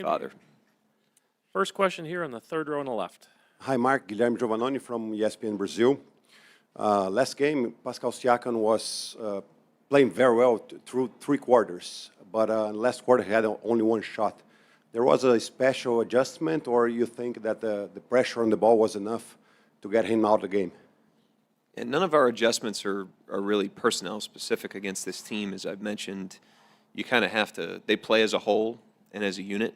father. First question here on the third row on the left. Hi, Mark. Guilherme Giovannoni from ESPN Brazil. Last game, Pascal Siakam was playing very well through 3 quarters, but last quarter he had only 1 shot. There was a special adjustment, or you think that the pressure on the ball was enough to get him out of the game? And none of our adjustments are really personnel specific against this team. As I've mentioned, you kind of have to, they play as a whole and as a unit,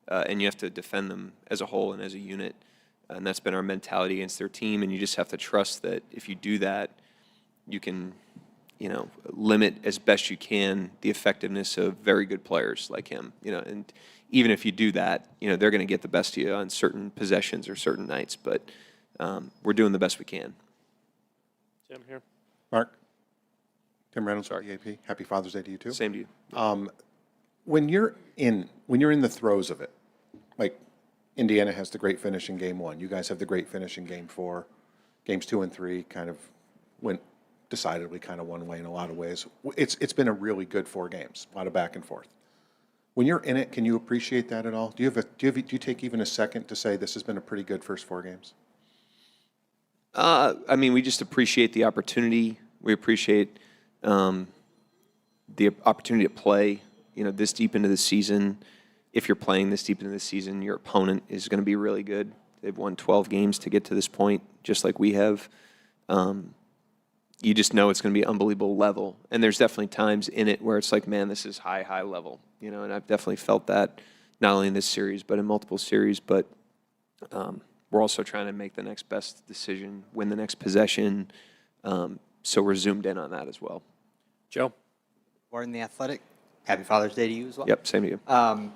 and you have to defend them as a whole and as a unit. And that's been our mentality against their team. And you just have to trust that if you do that, you can, limit as best you can the effectiveness of very good players like him. And even if you do that, they're going to get the best of you on certain possessions or certain nights. But we're doing the best we can. Tim here. Mark? Tim Reynolds, EAP. Happy Father's Day to you, too. Same to you. When you're in the throes of it, like Indiana has the great finish in Game 1. You guys have the great finish in Game 4. Games 2 and 3 kind of went decidedly kind of one way in a lot of ways. It's been a really good 4 games, a lot of back and forth. When you're in it, can you appreciate that at all? Do you take even a second to say this has been a pretty good first 4 games? We just appreciate the opportunity. We appreciate the opportunity to play, this deep into the season. If you're playing this deep into the season, your opponent is going to be really good. They've won 12 games to get to this point, just like we have. You just know it's going to be an unbelievable level. And there's definitely times in it where it's like, man, this is high, high level. And I've definitely felt that not only in this series, but in multiple series. But we're also trying to make the next best decision, win the next possession. So we're zoomed in on that as well. Joe? Warren, The Athletic. Happy Father's Day to you as well. Yep, same to you.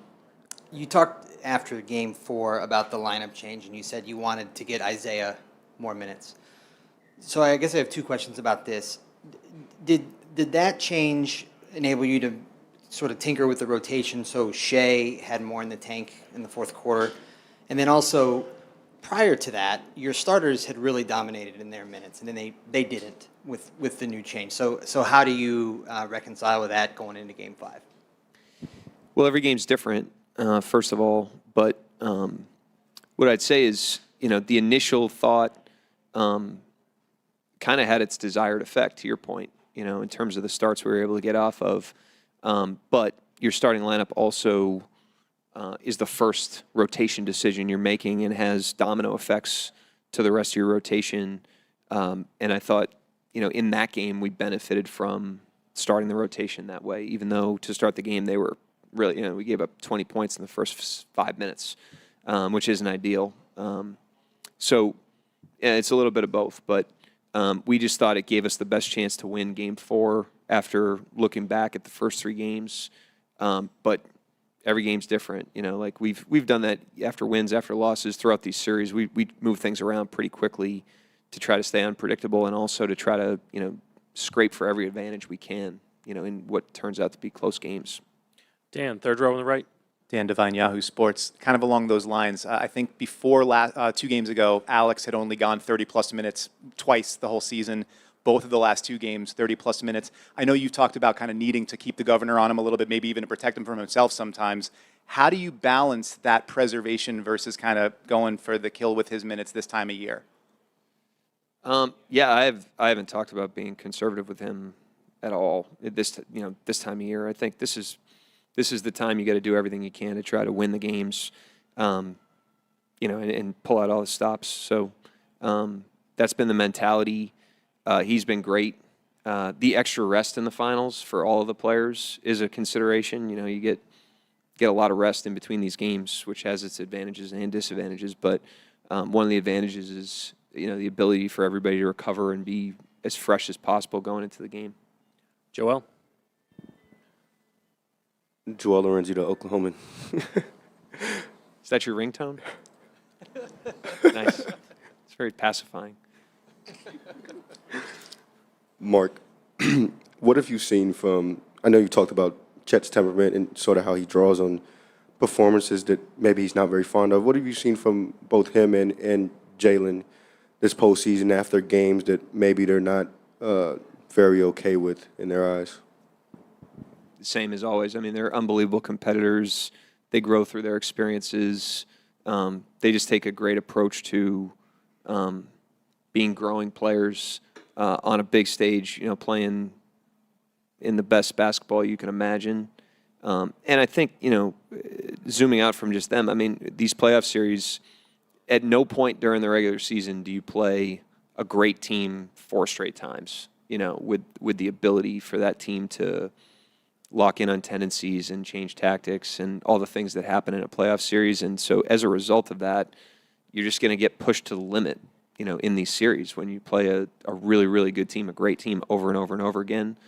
You talked after Game 4 about the lineup change, and you said you wanted to get Isaiah more minutes. So I guess I have 2 questions about this. Did that change enable you to sort of tinker with the rotation so Shea had more in the tank in the 4th quarter? And then also, prior to that, your starters had really dominated in their minutes, and then they didn't with the new change. So how do you reconcile with that going into Game 5? Well, every game's different, first of all. But what I'd say is, the initial thought kind of had its desired effect, to your point, in terms of the starts we were able to get off of. But your starting lineup also is the first rotation decision you're making and has domino effects to the rest of your rotation. And I thought, in that game, we benefited from starting the rotation that way, even though to start the game, they were really, we gave up 20 points in the first 5 minutes, which isn't ideal. So it's a little bit of both, but we just thought it gave us the best chance to win Game 4 after looking back at the first 3 games. But every game's different. Like we've done that after wins, after losses throughout these series. We move things around pretty quickly to try to stay unpredictable and also to try to, scrape for every advantage we can, in what turns out to be close games. Dan, third row on the right. Dan Devine, Yahoo Sports. Kind of along those lines, I think before 2 games ago, Alex had only gone 30-plus minutes twice the whole season. Both of the last 2 games, 30-plus minutes. I know you've talked about kind of needing to keep the governor on him a little bit, maybe even to protect him from himself sometimes. How do you balance that preservation versus kind of going for the kill with his minutes this time of year? Yeah, I haven't talked about being conservative with him at all this time of year. I think this is the time you got to do everything you can to try to win the games, and pull out all the stops. So that's been the mentality. He's been great. The extra rest in the finals for all of the players is a consideration. You get a lot of rest in between these games, which has its advantages and disadvantages. But one of the advantages is the ability for everybody to recover and be as fresh as possible going into the game. Joel? Joel Lorenzi, the Oklahoman. Is that your ringtone? Nice. It's very pacifying. Mark, what have you seen from, I know you talked about Chet's temperament and sort of how he draws on performances that maybe he's not very fond of. What have you seen from both him and Jalen this postseason after games that maybe they're not very okay with in their eyes? Same as always. I mean, they're unbelievable competitors. They grow through their experiences. They just take a great approach to being growing players on a big stage, playing in the best basketball you can imagine. And I think, zooming out from just them, I mean, these playoff series, at no point during the regular season do you play a great team 4 straight times, with the ability for that team to lock in on tendencies and change tactics and all the things that happen in a playoff series. And so as a result of that, you're just going to get pushed to the limit, in these series. When you play a really, really good team, a great team over and over and over again,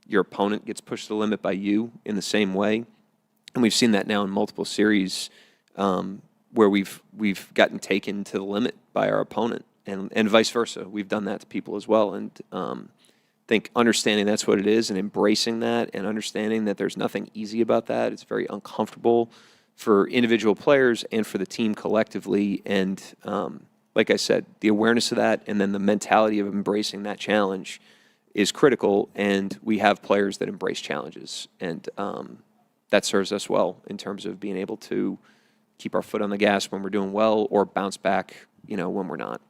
your opponent gets pushed to the limit by you in the same way. And we've seen that now in multiple series where we've gotten taken to the limit by our opponent, and vice versa. We've done that to people as well. And think understanding that's what it is and embracing that and understanding that there's nothing easy about that. It's very uncomfortable for individual players and for the team collectively. And like I said, the awareness of that and then the mentality of embracing that challenge is critical. And we have players that embrace challenges. And that serves us well in terms of being able to keep our foot on the gas when we're doing well or bounce back, when we're not.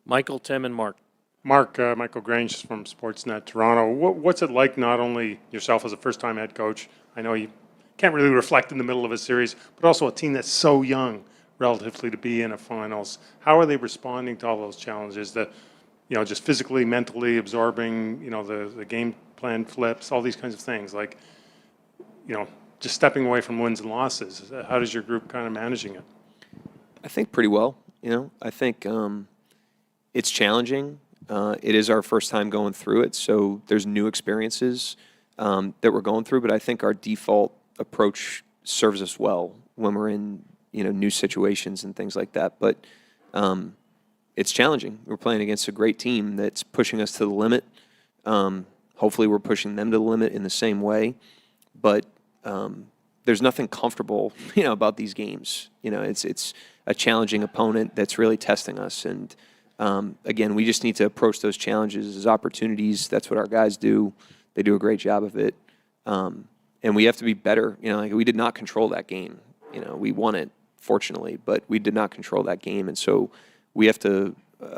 Michael, Tim, and Mark. Mark, Michael Grange from Sportsnet Toronto. What's it like not only yourself as a first-time head coach? I know you can't really reflect in the middle of a series, but also a team that's so young relatively to be in a finals. How are they responding to all those challenges? Just physically, mentally absorbing, the game plan flips, all these kinds of things. Like, just stepping away from wins and losses. How does your group kind of managing it? I think pretty well. I think it's challenging. It is our first time going through it, so there's new experiences that we're going through. But I think our default approach serves us well when we're in new situations and things like that. But it's challenging. We're playing against a great team that's pushing us to the limit. Hopefully, we're pushing them to the limit in the same way. But there's nothing comfortable, about these games. It's a challenging opponent that's really testing us. And again, we just need to approach those challenges as opportunities. That's what our guys do. They do a great job of it. And we have to be better. We did not control that game. We won it, fortunately, but we did not control that game. And so we have to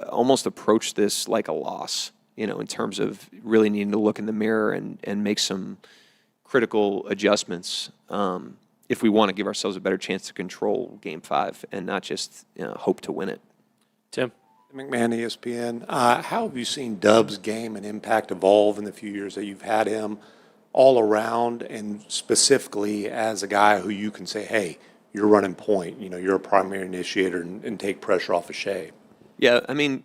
almost approach this like a loss, in terms of really needing to look in the mirror and make some critical adjustments if we want to give ourselves a better chance to control Game 5 and not just hope to win it. Tim. McMahon, ESPN. How have you seen Dub's game and impact evolve in the few years that you've had him all around, and specifically as a guy who you can say, hey, you're running point, you're a primary initiator and take pressure off of Shea? Yeah, I mean,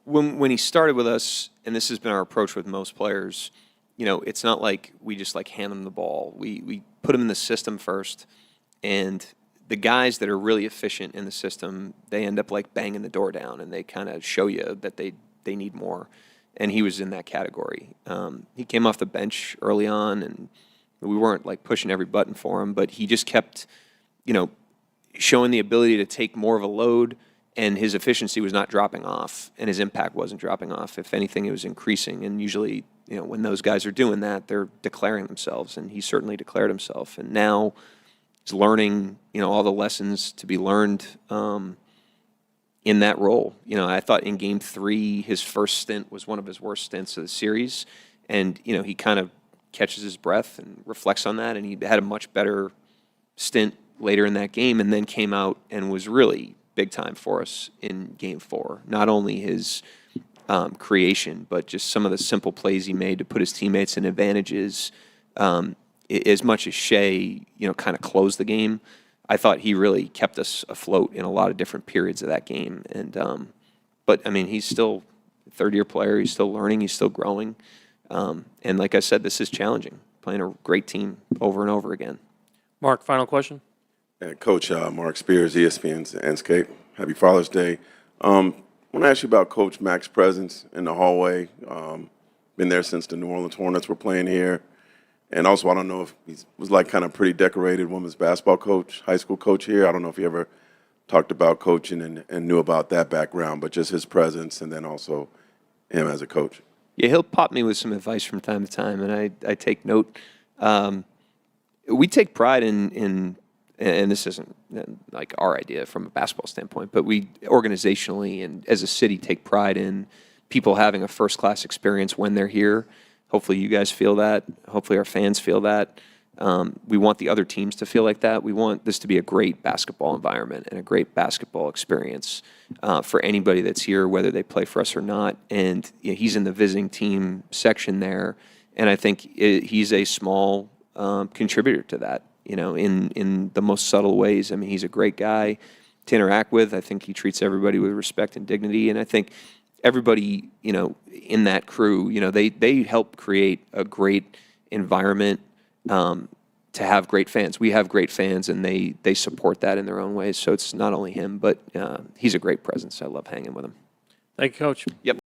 when he started with us, and this has been our approach with most players, it's not like we just hand them the ball. We put them in the system first, and the guys that are really efficient in the system, they end up banging the door down, and they kind of show you that they need more. And he was in that category. He came off the bench early on, and we weren't pushing every button for him, but he just kept, showing the ability to take more of a load, and his efficiency was not dropping off, and his impact wasn't dropping off. If anything, it was increasing. And usually, when those guys are doing that, they're declaring themselves, and he certainly declared himself. And now he's learning, all the lessons to be learned in that role. I thought in Game 3, his first stint was one of his worst stints of the series, and he kind of catches his breath and reflects on that, and he had a much better stint later in that game, and then came out and was really big time for us in Game 4. Not only his creation, but just some of the simple plays he made to put his teammates in advantages. As much as Shea, kind of closed the game, I thought he really kept us afloat in a lot of different periods of that game. And but I mean, he's still a third-year player. He's still learning. He's still growing. And like I said, this is challenging, playing a great team over and over again. Mark, final question. Coach Mark Spears, ESPN's Landscape. Happy Father's Day. I want to ask you about Coach Mac's presence in the hallway. Been there since the New Orleans Hornets were playing here. And also, I don't know if he was kind of pretty decorated women's basketball coach, high school coach here. I don't know if he ever talked about coaching and knew about that background, but just his presence and then also him as a coach. Yeah, he'll pop me with some advice from time to time, and I take note. We take pride in and this isn't like our idea from a basketball standpoint, but we organizationally and as a city take pride in people having a first-class experience when they're here. Hopefully you guys feel that. Hopefully our fans feel that. We want the other teams to feel like that. We want this to be a great basketball environment and a great basketball experience for anybody that's here, whether they play for us or not. And he's in the visiting team section there, and I think he's a small contributor to that, in the most subtle ways. I mean, he's a great guy to interact with. I think he treats everybody with respect and dignity, and I think everybody, in that crew, they help create a great environment to have great fans. We have great fans, and they support that in their own ways. So it's not only him, but he's a great presence. I love hanging with him. Thank you, Coach. Yep.